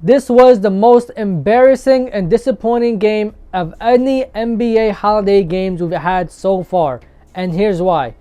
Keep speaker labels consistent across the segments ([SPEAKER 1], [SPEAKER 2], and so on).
[SPEAKER 1] This was the most embarrassing and disappointing game of any NBA holiday games we've had so far. And here's why.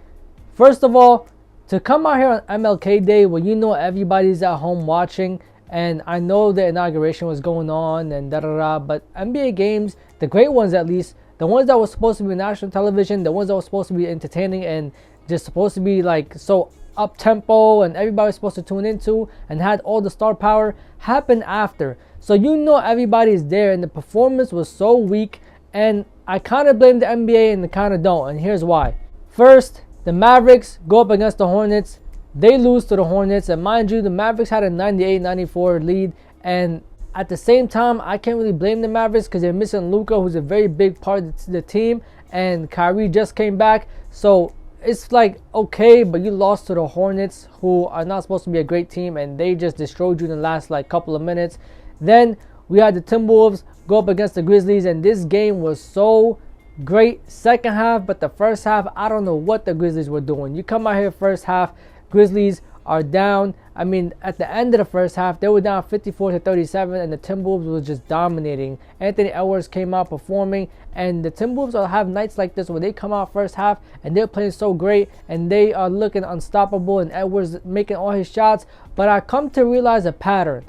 [SPEAKER 1] First of all, to come out here on MLK Day when you know everybody's at home watching, and I know the inauguration was going on and but NBA games, the great ones at least, the ones that were supposed to be national television, the ones that were supposed to be entertaining and just supposed to be like so up tempo and everybody was supposed to tune into and had all the star power, happened after. So you know everybody's there and the performance was so weak, and I kind of blame the NBA and I kind of don't, and here's why. First, the Mavericks go up against the Hornets. They lose to the Hornets, and mind you, the Mavericks had a 98-94 lead, and at the same time, I can't really blame the Mavericks because they're missing Luka, who's a very big part of the team, and Kyrie just came back. So it's like, okay, but you lost to the Hornets, who are not supposed to be a great team, and they just destroyed you in the last like couple of minutes. Then we had the Timberwolves go up against the Grizzlies, and this game was so great second half, but the first half, I don't know what the Grizzlies were doing. You come out here first half, Grizzlies are down. I mean, at the end of the first half, they were down 54-37, and the Timberwolves were just dominating. Anthony Edwards came out performing, and the Timberwolves will have nights like this where they come out first half and they're playing so great and they are looking unstoppable, and Edwards making all his shots. But I come to realize a pattern.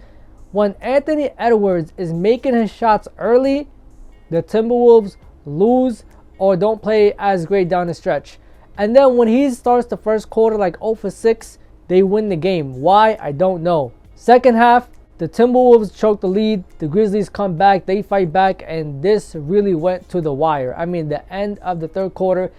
[SPEAKER 1] When Anthony Edwards is making his shots early, the Timberwolves lose or don't play as great down the stretch. And then when he starts the first quarter like 0 for 6, they win the game. Why? I don't know. Second half, the Timberwolves choke the lead. The Grizzlies come back. They fight back. And this really went to the wire. I mean, the end of the third quarter,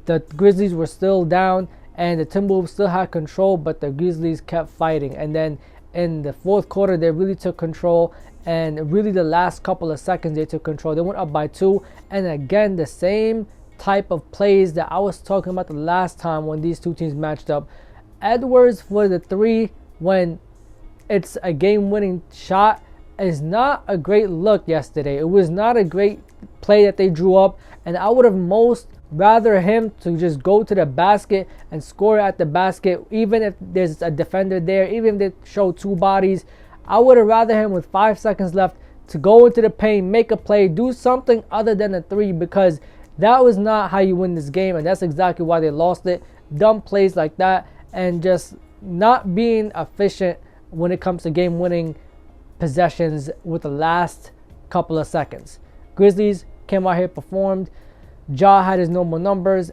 [SPEAKER 1] the Grizzlies were still down. And the Timberwolves still had control. But the Grizzlies kept fighting. And then in the fourth quarter, they really took control. And really the last couple of seconds, they took control. They went up by 2. And again, the same type of plays that I was talking about the last time when these two teams matched up. Edwards for the 3 when it's a game-winning shot is not a great look yesterday. It was not a great play that they drew up, and I would have most rather him to just go to the basket and score at the basket, even if there's a defender there, even if they show 2 bodies. I would have rather him with 5 seconds left to go into the paint, make a play, do something other than a 3, because that was not how you win this game, and that's exactly why they lost it. Dumb plays like that and just not being efficient when it comes to game-winning possessions with the last couple of seconds. Grizzlies came out here, performed. Ja had his normal numbers.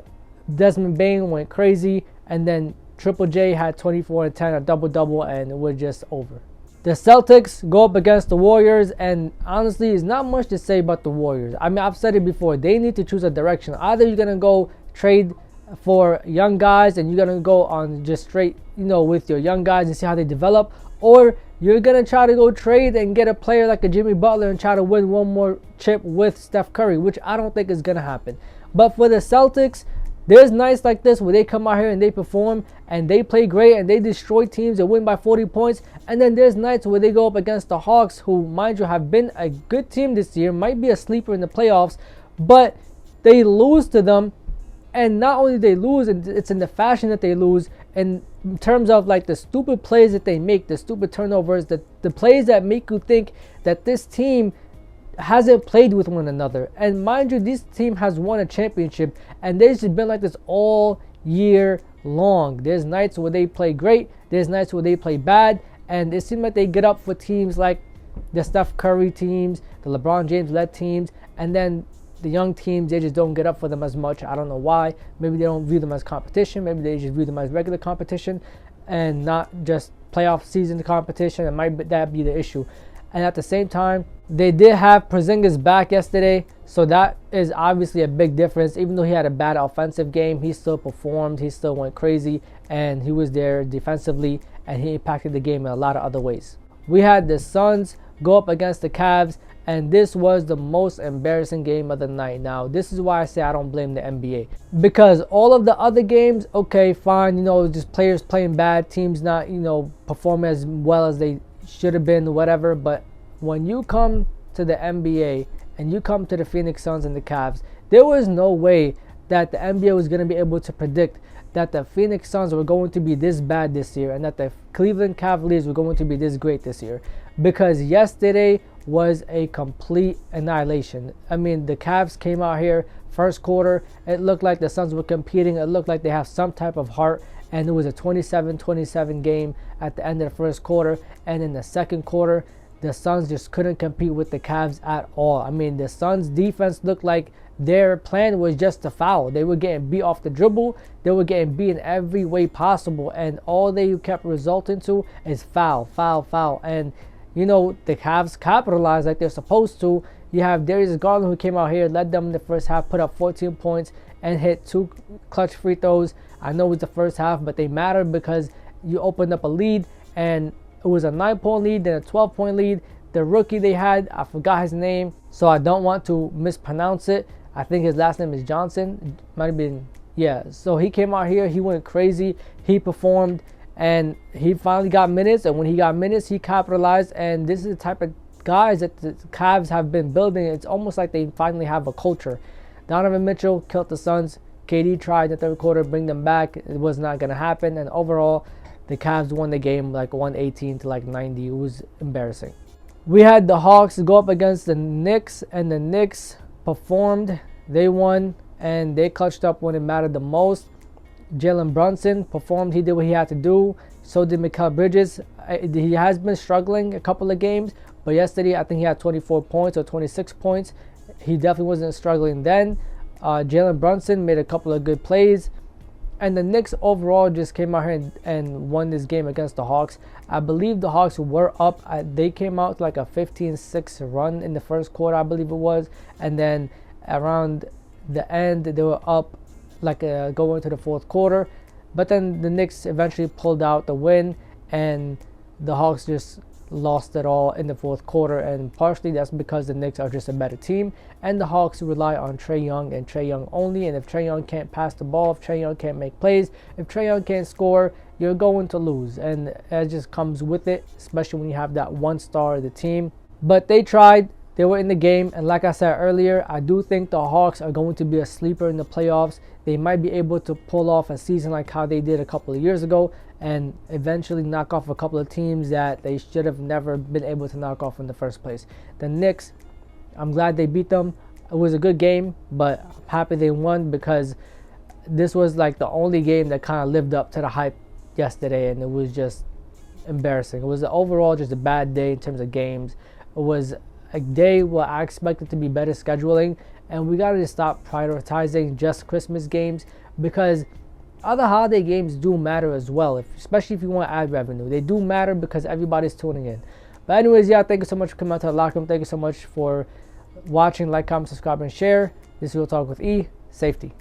[SPEAKER 1] Desmond Bane went crazy, and then Triple J had 24 and 10, a double-double, and we're just over. The Celtics go up against the Warriors, and honestly, there's not much to say about the Warriors. I mean, I've said it before. They need to choose a direction. Either you're going to go trade for young guys and you're going to go on just straight, with your young guys and see how they develop, or you're going to try to go trade and get a player like a Jimmy Butler and try to win one more chip with Steph Curry, which I don't think is going to happen. But for the Celtics, there's nights like this where they come out here and they perform and they play great and they destroy teams and win by 40 points. And then there's nights where they go up against the Hawks, who, mind you, have been a good team this year, might be a sleeper in the playoffs, but they lose to them. And not only they lose, and it's in the fashion that they lose, in terms of like the stupid plays that they make, the stupid turnovers, the plays that make you think that this team hasn't played with one another. And mind you, this team has won a championship, and they've just been like this all year long. There's nights where they play great, there's nights where they play bad, and it seems like they get up for teams like the Steph Curry teams, the LeBron James led teams, and then the young teams, they just don't get up for them as much. I don't know why. Maybe they don't view them as competition. Maybe they just view them as regular competition and not just playoff season competition. It might that be the issue. And at the same time, they did have Porzingis back yesterday, so that is obviously a big difference. Even though he had a bad offensive game, he still performed, he still went crazy, and he was there defensively, and he impacted the game in a lot of other ways. We had the Suns go up against the Cavs, and this was the most embarrassing game of the night. Now, this is why I say I don't blame the NBA. Because all of the other games, okay, fine, just players playing bad, teams not, performing as well as they should have been, whatever. But when you come to the NBA and you come to the Phoenix Suns and the Cavs, there was no way that the NBA was going to be able to predict that the Phoenix Suns were going to be this bad this year and that the Cleveland Cavaliers were going to be this great this year. because yesterday was a complete annihilation. I mean, the Cavs came out here first quarter. It looked like the Suns were competing. It looked like they have some type of heart. And it was a 27-27 game at the end of the first quarter. And in the second quarter, the Suns just couldn't compete with the Cavs at all. I mean, the Suns defense looked like their plan was just to foul. They were getting beat off the dribble. They were getting beat in every way possible. And all they kept resulting to is foul, foul, foul. And, you know, the Cavs capitalized like they're supposed to. You have Darius Garland, who came out here, led them in the first half, put up 14 points, and hit 2 clutch free throws. I know it was the first half, but they mattered because you opened up a lead, and it was a 9-point lead, then a 12-point lead. The rookie they had, I forgot his name, so I don't want to mispronounce it. I think his last name is Johnson. Might have been, yeah. So he came out here, he went crazy, he performed, and he finally got minutes. And when he got minutes, he capitalized. And this is the type of guys that the Cavs have been building. It's almost like they finally have a culture. Donovan Mitchell killed the Suns. KD tried in the third quarter to bring them back. It was not going to happen. And overall, the Cavs won the game like 118 to like 90. It was embarrassing. We had the Hawks go up against the Knicks, and the Knicks performed. They won, and they clutched up when it mattered the most. Jalen Brunson performed. He did what he had to do. So did Mikal Bridges. He has been struggling a couple of games, but yesterday I think he had 24 points or 26 points. He definitely wasn't struggling then. Jalen Brunson made a couple of good plays. And the Knicks overall just came out here and won this game against the Hawks. I believe the Hawks were up. They came out like a 15-6 run in the first quarter, I believe it was. And then around the end, they were up like going into the fourth quarter. But then the Knicks eventually pulled out the win, and the Hawks just lost it all in the fourth quarter. And partially that's because the Knicks are just a better team, and the Hawks rely on Trae Young and Trae Young only. And if Trae Young can't pass the ball, if Trae Young can't make plays, if Trae Young can't score, you're going to lose. And it just comes with it, especially when you have that one star of the team. But they tried. They were in the game, and like I said earlier, I do think the Hawks are going to be a sleeper in the playoffs. They might be able to pull off a season like how they did a couple of years ago and eventually knock off a couple of teams that they should have never been able to knock off in the first place. The Knicks, I'm glad they beat them. It was a good game, but I'm happy they won because this was like the only game that kind of lived up to the hype yesterday, and it was just embarrassing. It was overall just a bad day in terms of games. It was a day where I expected to be better scheduling, and we got to stop prioritizing just Christmas games because other holiday games do matter as well, especially if you want ad revenue. They do matter because everybody's tuning in. But anyways, yeah, thank you so much for coming out to the locker room. Thank you so much for watching. Like, comment, subscribe, and share. This is Real Talk with E. Safety.